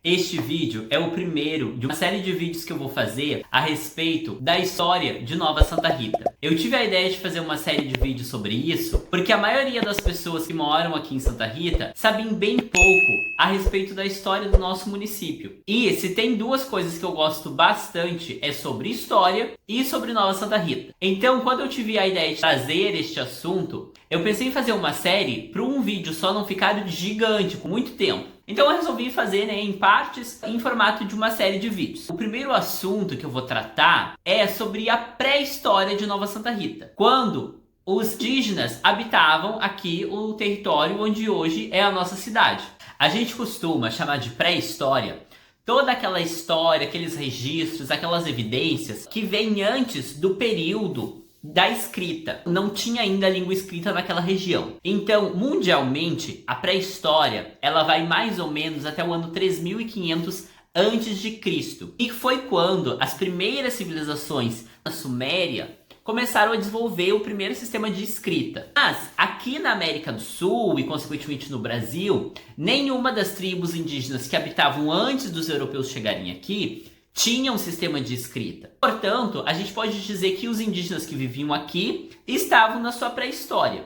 Este vídeo é o primeiro de uma série de vídeos que eu vou fazer a respeito da história de Nova Santa Rita. Eu tive a ideia de fazer uma série de vídeos sobre isso porque a maioria das pessoas que moram aqui em Santa Rita sabem bem pouco a respeito da história do nosso município. E se tem duas coisas que eu gosto bastante é sobre história e sobre Nova Santa Rita. Então, quando eu tive a ideia de trazer este assunto, eu pensei em fazer uma série para um vídeo só não ficar gigante, com muito tempo. Então eu resolvi fazer em partes, em formato de uma série de vídeos. O primeiro assunto que eu vou tratar é sobre a pré-história de Nova Santa Rita. Quando os indígenas habitavam aqui o território onde hoje é a nossa cidade. A gente costuma chamar de pré-história toda aquela história, aqueles registros, aquelas evidências que vêm antes do período da escrita. Não tinha ainda língua escrita naquela região. Então, mundialmente, a pré-história, ela vai mais ou menos até o ano 3500 antes de Cristo. E foi quando as primeiras civilizações na Suméria começaram a desenvolver o primeiro sistema de escrita. Mas, aqui na América do Sul e, consequentemente, no Brasil, nenhuma das tribos indígenas que habitavam antes dos europeus chegarem aqui tinha um sistema de escrita. Portanto, a gente pode dizer que os indígenas que viviam aqui estavam na sua pré-história.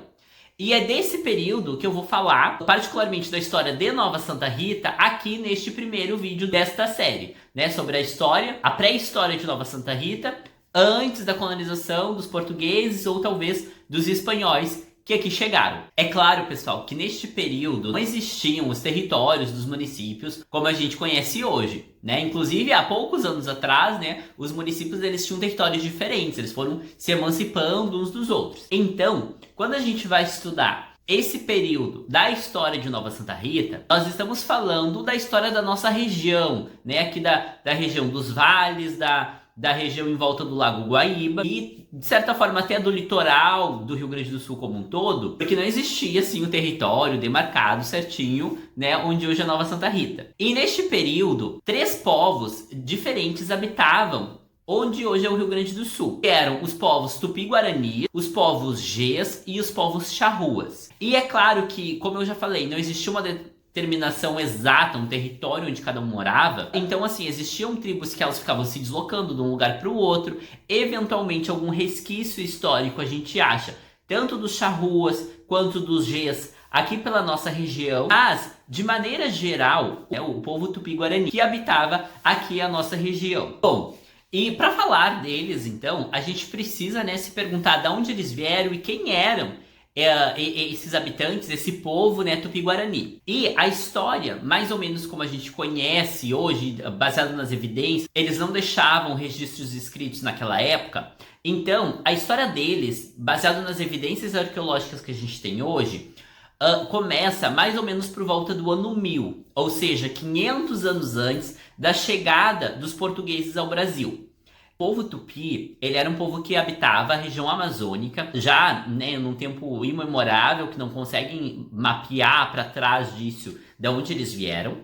E é desse período que eu vou falar, particularmente da história de Nova Santa Rita, aqui neste primeiro vídeo desta série, sobre a história, a pré-história de Nova Santa Rita, antes da colonização dos portugueses ou talvez dos espanhóis que aqui chegaram. É claro, pessoal, que neste período não existiam os territórios dos municípios como a gente conhece hoje, Inclusive, há poucos anos atrás, os municípios eles tinham territórios diferentes, eles foram se emancipando uns dos outros. Então, quando a gente vai estudar esse período da história de Nova Santa Rita, nós estamos falando da história da nossa região, aqui da região dos vales, da região em volta do Lago Guaíba e, de certa forma, até do litoral do Rio Grande do Sul como um todo, porque não existia, assim, um território demarcado certinho, onde hoje é Nova Santa Rita. E neste período, 3 povos diferentes habitavam onde hoje é o Rio Grande do Sul, que eram os povos Tupi-Guarani, os povos Gês e os povos Charruas. E é claro que, como eu já falei, não existia uma determinação exata, um território onde cada um morava. Então, assim, existiam tribos que elas ficavam se deslocando de um lugar para o outro. Eventualmente, algum resquício histórico a gente acha, tanto dos Charruas quanto dos Gês, aqui pela nossa região. Mas, de maneira geral, o povo Tupi-Guarani que habitava aqui a nossa região. Bom, e para falar deles, então, a gente precisa se perguntar de onde eles vieram e quem eram esses habitantes, esse povo Tupi-Guarani. E a história, mais ou menos como a gente conhece hoje, baseado nas evidências, eles não deixavam registros escritos naquela época. Então, a história deles, baseado nas evidências arqueológicas que a gente tem hoje, começa mais ou menos por volta do ano 1000, ou seja, 500 anos antes da chegada dos portugueses ao Brasil. O povo Tupi, ele era um povo que habitava a região amazônica, já num tempo imemorável, que não conseguem mapear para trás disso de onde eles vieram,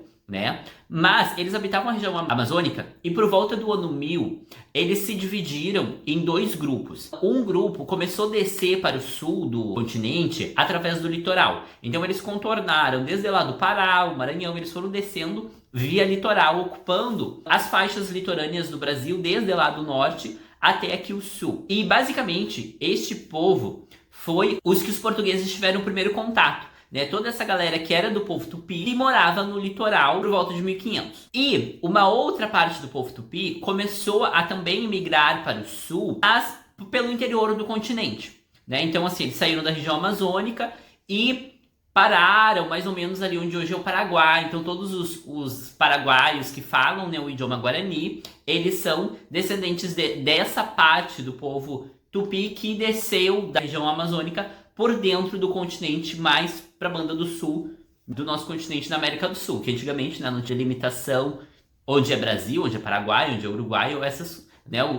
Mas eles habitavam a região amazônica e por volta do ano 1000, eles se dividiram em 2 grupos. Um grupo começou a descer para o sul do continente através do litoral. Então eles contornaram desde lá do Pará, o Maranhão, eles foram descendo via litoral, ocupando as faixas litorâneas do Brasil, desde lá do norte até aqui o sul. E basicamente, este povo foi os que os portugueses tiveram o primeiro contato. Toda essa galera que era do povo Tupi e morava no litoral por volta de 1500. E uma outra parte do povo Tupi começou a também migrar para o sul, mas pelo interior do continente. Então, assim, eles saíram da região amazônica e pararam mais ou menos ali onde hoje é o Paraguai. Então todos os paraguaios que falam o idioma Guarani, eles são descendentes dessa parte do povo Tupi que desceu da região amazônica por dentro do continente, mais para a banda do sul do nosso continente na América do Sul, que antigamente não tinha limitação onde é Brasil, onde é Paraguai, onde é Uruguai ou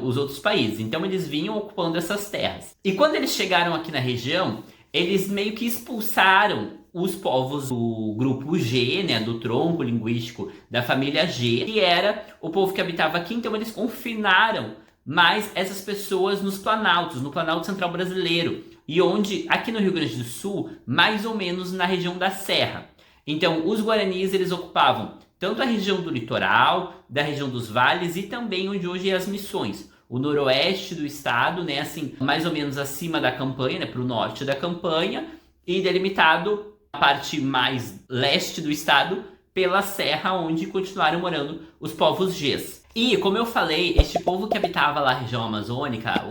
os outros países. Então eles vinham ocupando essas terras. E quando eles chegaram aqui na região, eles meio que expulsaram os povos do grupo G, do tronco linguístico da família G, que era o povo que habitava aqui. Então eles confinaram mais essas pessoas nos planaltos, no Planalto Central Brasileiro, e onde, aqui no Rio Grande do Sul, mais ou menos na região da Serra. Então, os guaranis, eles ocupavam tanto a região do litoral, da região dos vales e também onde hoje é as Missões. O noroeste do estado, né, assim, mais ou menos acima da campanha, né, para o norte da campanha, e delimitado a parte mais leste do estado pela serra, onde continuaram morando os povos Gês. E, como eu falei, este povo que habitava lá a região amazônica,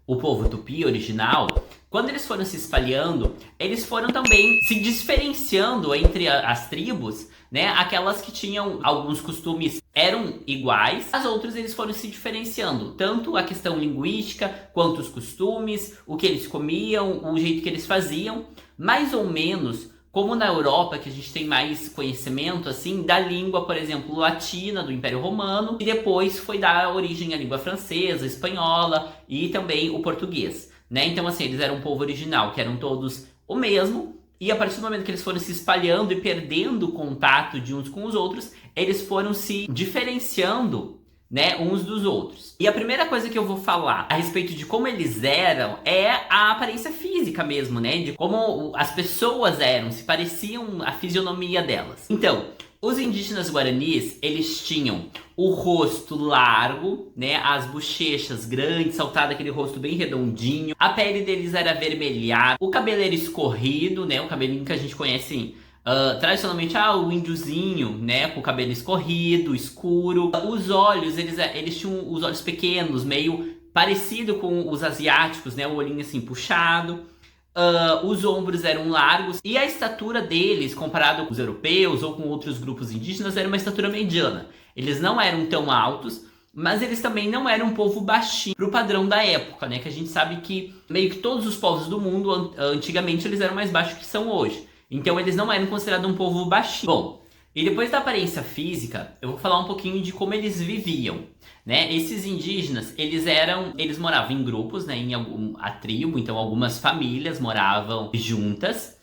o povo tupi original, quando eles foram se espalhando, eles foram também se diferenciando entre as tribos, né? Aquelas que tinham alguns costumes eram iguais, as outras eles foram se diferenciando, tanto a questão linguística, quanto os costumes, o que eles comiam, o jeito que eles faziam, mais ou menos como na Europa, que a gente tem mais conhecimento, assim, da língua, por exemplo, latina do Império Romano, e depois foi dar origem à língua francesa, espanhola e também o português, né? Então, assim, eles eram um povo original, que eram todos o mesmo, e a partir do momento que eles foram se espalhando e perdendo o contato de uns com os outros, eles foram se diferenciando, né, uns dos outros. E a primeira coisa que eu vou falar a respeito de como eles eram é a aparência física mesmo, né, de como as pessoas eram, se pareciam a fisionomia delas. Então, os indígenas guaranis, eles tinham o rosto largo, né, as bochechas grandes, saltado aquele rosto bem redondinho, a pele deles era avermelhada, o cabelo era escorrido, né, o cabelinho que a gente conhece tradicionalmente, o índiozinho, né, com o cabelo escorrido, escuro. Os olhos, eles tinham os olhos pequenos, meio parecido com os asiáticos, né, o olhinho assim puxado. Os ombros eram largos e a estatura deles, comparado com os europeus ou com outros grupos indígenas, era uma estatura mediana. Eles não eram tão altos, mas eles também não eram um povo baixinho pro padrão da época, né, que a gente sabe que meio que todos os povos do mundo, antigamente, eles eram mais baixos que são hoje. Então eles não eram considerados um povo baixinho. Bom, e depois da aparência física, eu vou falar um pouquinho de como eles viviam, né? Esses indígenas, eles moravam em grupos, né? A tribo, então algumas famílias moravam juntas.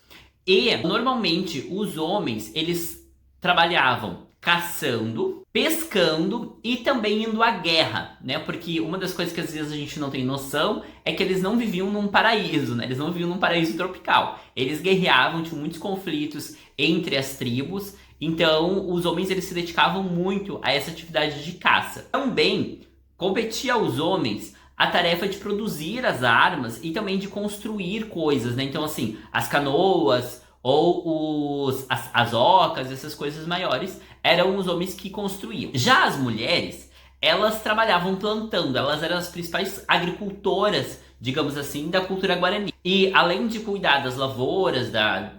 E normalmente os homens, eles trabalhavam caçando, pescando e também indo à guerra, né? Porque uma das coisas que às vezes a gente não tem noção é que eles não viviam num paraíso, né? Eles não viviam num paraíso tropical. Eles guerreavam, tinham muitos conflitos entre as tribos. Então, os homens eles se dedicavam muito a essa atividade de caça. Também competia aos homens a tarefa de produzir as armas e também de construir coisas, né? Então, assim, as canoas ou as ocas, essas coisas maiores, eram os homens que construíam. Já as mulheres, elas trabalhavam plantando, elas eram as principais agricultoras, digamos assim, da cultura guarani. E além de cuidar das lavouras,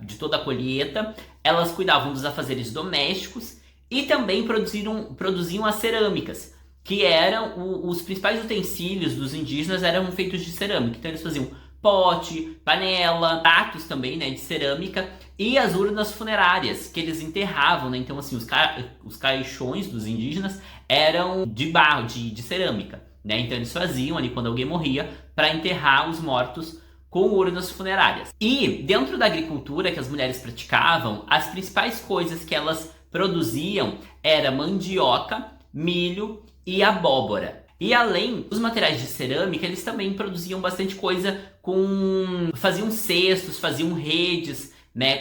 de toda a colheita, elas cuidavam dos afazeres domésticos e também produziam as cerâmicas, que eram os principais utensílios dos indígenas eram feitos de cerâmica. Então eles faziam pote, panela, pratos também, né, de cerâmica e as urnas funerárias que eles enterravam, né? Então assim, os caixões dos indígenas eram de barro, de cerâmica, né? Então eles faziam ali quando alguém morria para enterrar os mortos com urnas funerárias. E dentro da agricultura que as mulheres praticavam, as principais coisas que elas produziam era mandioca, milho e abóbora. E além dos materiais de cerâmica, eles também produziam bastante coisa faziam cestos, faziam redes, né,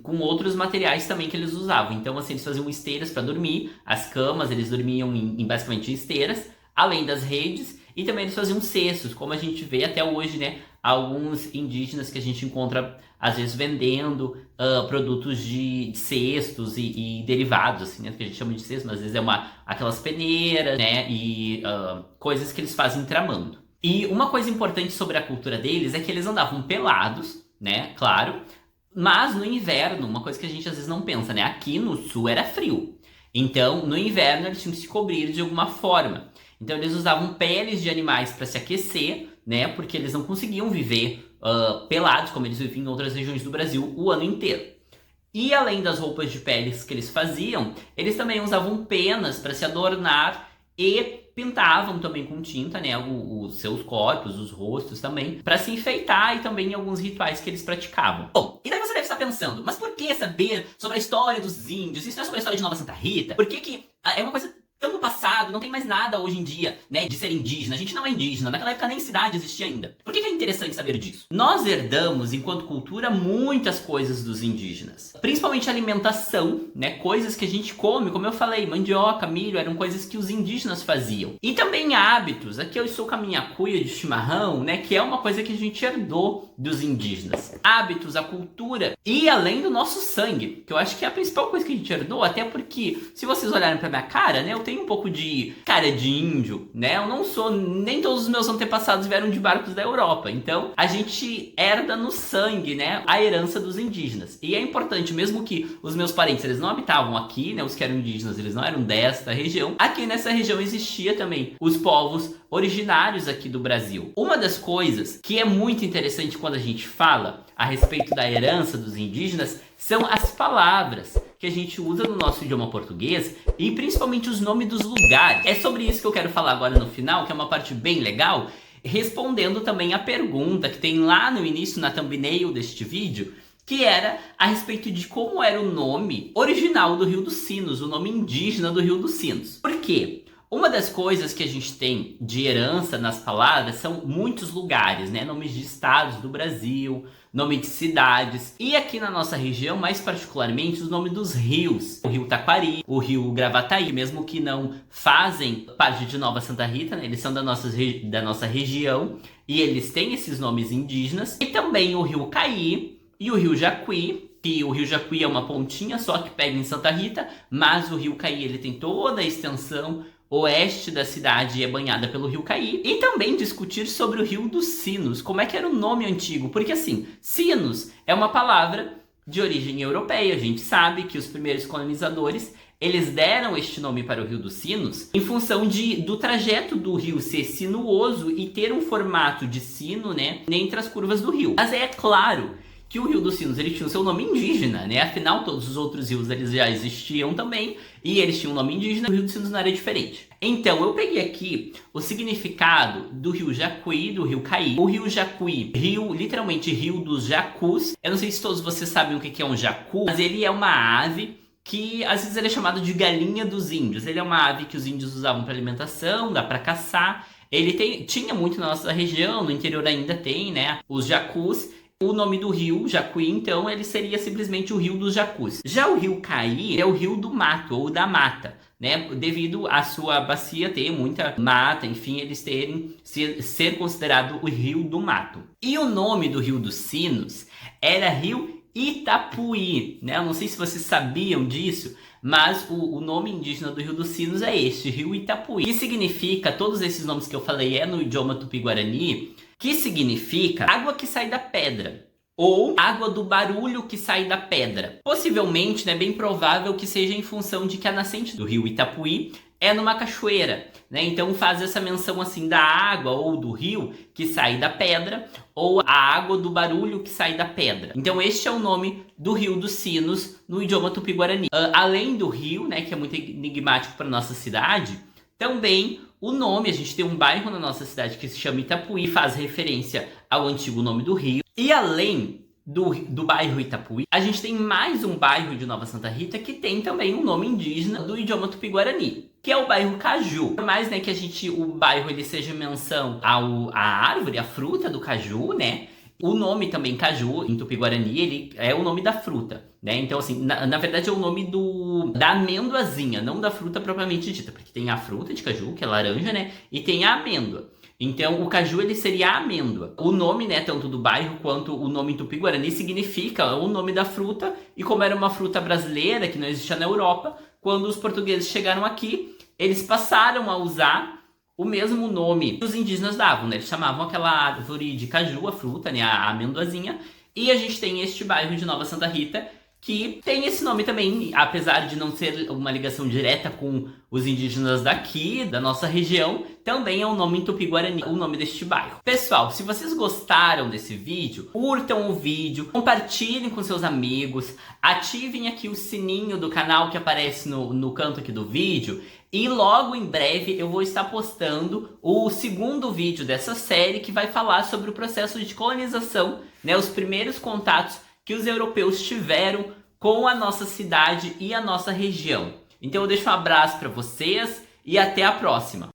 com outros materiais também que eles usavam. Então, assim, eles faziam esteiras para dormir, as camas, eles dormiam em basicamente esteiras, além das redes, e também eles faziam cestos, como a gente vê até hoje, né, alguns indígenas que a gente encontra, às vezes, vendendo produtos de cestos e derivados, assim, né, que a gente chama de cestos, mas às vezes aquelas peneiras, né, e coisas que eles fazem tramando. E uma coisa importante sobre a cultura deles é que eles andavam pelados, né, claro, mas no inverno, uma coisa que a gente às vezes não pensa, né, aqui no sul era frio, então no inverno eles tinham que se cobrir de alguma forma. Então eles usavam peles de animais para se aquecer, né, porque eles não conseguiam viver pelados, como eles viviam em outras regiões do Brasil, o ano inteiro. E além das roupas de peles que eles faziam, eles também usavam penas para se adornar e pintavam também com tinta, né, os seus corpos, os rostos também, para se enfeitar e também em alguns rituais que eles praticavam. Bom, e daí você deve estar pensando, mas por que saber sobre a história dos índios? Isso não é sobre a história de Nova Santa Rita? Por que é uma coisa tão no passado, sabe? Não tem mais nada hoje em dia, né, de ser indígena. A gente não é indígena. Naquela época nem cidade existia ainda. Por que é interessante saber disso? Nós herdamos, enquanto cultura, muitas coisas dos indígenas. Principalmente alimentação, né? Coisas que a gente come, como eu falei, mandioca, milho, eram coisas que os indígenas faziam. E também hábitos. Aqui eu estou com a minha cuia de chimarrão, né? Que é uma coisa que a gente herdou dos indígenas. Hábitos, a cultura e além do nosso sangue, que eu acho que é a principal coisa que a gente herdou, até porque, se vocês olharem pra minha cara, né? Eu tenho um pouco de cara de índio, né? Eu não sou, nem todos os meus antepassados vieram de barcos da Europa. Então, a gente herda no sangue, né? A herança dos indígenas. E é importante, mesmo que os meus parentes, eles não habitavam aqui, né? Os que eram indígenas, eles não eram desta região. Aqui nessa região existia também os povos originários aqui do Brasil. Uma das coisas que é muito interessante quando a gente fala a respeito da herança dos indígenas são as palavras que a gente usa no nosso idioma português e principalmente os nomes dos lugares. É sobre isso que eu quero falar agora no final, que é uma parte bem legal, respondendo também a pergunta que tem lá no início, na thumbnail deste vídeo, que era a respeito de como era o nome original do Rio dos Sinos, o nome indígena do Rio dos Sinos. Por quê? Uma das coisas que a gente tem de herança nas palavras são muitos lugares, né? Nomes de estados do Brasil, nome de cidades. E aqui na nossa região, mais particularmente, os nomes dos rios. O rio Taquari, o rio Gravataí, mesmo que não fazem parte de Nova Santa Rita, né? Eles são da nossa região e eles têm esses nomes indígenas. E também o rio Caí e o rio Jacuí, que o rio Jacuí é uma pontinha só que pega em Santa Rita, mas o rio Caí ele tem toda a extensão oeste da cidade é banhada pelo rio Caí. E também discutir sobre o Rio dos Sinos, como é que era o nome antigo, porque assim, sinos é uma palavra de origem europeia, a gente sabe que os primeiros colonizadores, eles deram este nome para o Rio dos Sinos em função do trajeto do rio ser sinuoso e ter um formato de sino, né, entre as curvas do rio. Mas é claro que o Rio dos Sinos ele tinha o seu nome indígena, né? Afinal, todos os outros rios eles já existiam também e eles tinham um nome indígena, o Rio dos Sinos não era diferente. Então, eu peguei aqui o significado do rio Jacuí, do rio Caí. O rio Jacuí, literalmente rio dos jacus. Eu não sei se todos vocês sabem o que é um jacu, mas ele é uma ave que às vezes ele é chamado de galinha dos índios. Ele é uma ave que os índios usavam para alimentação, dá para caçar. Ele tinha muito na nossa região, no interior ainda tem, né? Os jacus. O nome do rio, Jacuí, então, ele seria simplesmente o rio dos jacus. Já o rio Caí é o rio do mato, ou da mata, né? Devido à sua bacia ter muita mata, enfim, eles ser considerado o rio do mato. E o nome do Rio dos Sinos era Rio Itapuí, né? Eu não sei se vocês sabiam disso, mas o nome indígena do Rio dos Sinos é este, Rio Itapuí. Que significa, todos esses nomes que eu falei é no idioma tupi-guarani, que significa água que sai da pedra, ou água do barulho que sai da pedra. Possivelmente, né, bem provável que seja em função de que a nascente do rio Itapuí é numa cachoeira, né? Então faz essa menção assim da água ou do rio que sai da pedra, ou a água do barulho que sai da pedra. Então este é o nome do Rio dos Sinos no idioma tupi-guarani. Além do rio, né, que é muito enigmático para nossa cidade, também o nome, a gente tem um bairro na nossa cidade que se chama Itapuí, faz referência ao antigo nome do rio. E além do bairro Itapuí, a gente tem mais um bairro de Nova Santa Rita que tem também um nome indígena do idioma tupi-guarani, que é o bairro Caju. Por mais, né, que o bairro ele seja menção à árvore, à fruta do caju, né? O nome também caju, em tupi-guarani, ele é o nome da fruta, né? Então, assim, na verdade é o nome da amêndoazinha, não da fruta propriamente dita, porque tem a fruta de caju, que é laranja, né? E tem a amêndoa. Então, o caju, ele seria a amêndoa. O nome, né, tanto do bairro quanto o nome em tupi-guarani significa o nome da fruta, e como era uma fruta brasileira, que não existia na Europa, quando os portugueses chegaram aqui, eles passaram a usar o mesmo nome que os indígenas davam, né? Eles chamavam aquela árvore de caju, a fruta, né? A amendoazinha. E a gente tem este bairro de Nova Santa Rita, que tem esse nome também, apesar de não ser uma ligação direta com os indígenas daqui, da nossa região, também é um nome em tupi-guarani, o nome deste bairro. Pessoal, se vocês gostaram desse vídeo, curtam o vídeo, compartilhem com seus amigos, ativem aqui o sininho do canal que aparece no canto aqui do vídeo, e logo em breve eu vou estar postando o segundo vídeo dessa série que vai falar sobre o processo de colonização, né, os primeiros contatos que os europeus tiveram com a nossa cidade e a nossa região. Então eu deixo um abraço para vocês e até a próxima!